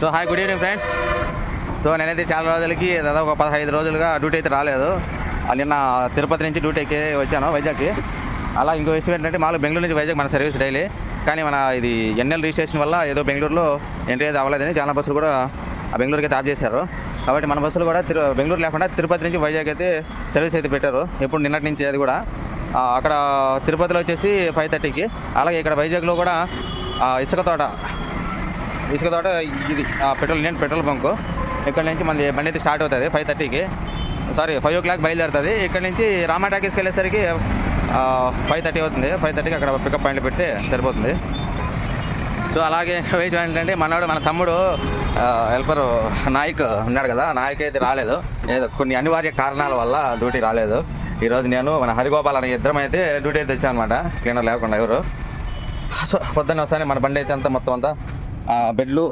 So hi, good evening friends. So నేనైతే చాలా రోజులకి దాదాపు ఒక 15 రోజులుగా డ్యూటీ అయితే రాలేదు. నిన్న తిరుపతి నుంచి డ్యూటీకి వచ్చాను వైజాగ్కి. అలా ఇంకో విషయం ఏంటంటే మామూలు బెంగళూరు నుంచి వైజాగ్ మన సర్వీస్ డైలీ, కానీ మన ఇది ఎన్ఎల్ రిజిస్ట్రేషన్ వల్ల ఏదో బెంగళూరులో ఎంట్రీ అయితే అవ్వలేదని చాలా బస్సులు కూడా ఆ బెంగళూరుకి అయితే ఆఫ్ చేశారు. కాబట్టి మన బస్సులు కూడా బెంగళూరు లేకుండా తిరుపతి నుంచి వైజాగ్ అయితే సర్వీస్ అయితే పెట్టారు. ఎప్పుడు నిన్నటి నుంచి అది కూడా అక్కడ తిరుపతిలో వచ్చేసి 5:30కి, అలాగే ఇక్కడ వైజాగ్లో కూడా ఇసుక తోట ఇది ఇండియన్ పెట్రోల్ బంకు. ఇక్కడ నుంచి మన బండి అయితే స్టార్ట్ అవుతుంది 5:30కి, 5 o'clock బయలుదేరుతుంది. ఇక్కడ నుంచి రామా టాకీస్కి వెళ్ళేసరికి 5:30 అవుతుంది. 5:30కి అక్కడ పికప్ పాయింట్లు పెడితే సరిపోతుంది. సో అలాగే వెయిట్ ఏంటంటే మన తమ్ముడు హెల్పర్ నాయక్ ఉన్నాడు కదా, నాయక్ అయితే రాలేదు. ఏదో కొన్ని అనివార్య కారణాల వల్ల డ్యూటీ రాలేదు. ఈరోజు నేను మన హరిగోపాల్ అనే ఇద్దరం అయితే డ్యూటీ అయితే వచ్చాను అనమాట, క్లీనర్ లేకుండా ఎవరు. సో పొద్దున్న వస్తానే మన బండి అయితే అంతా మొత్తం అంతా బెడ్లు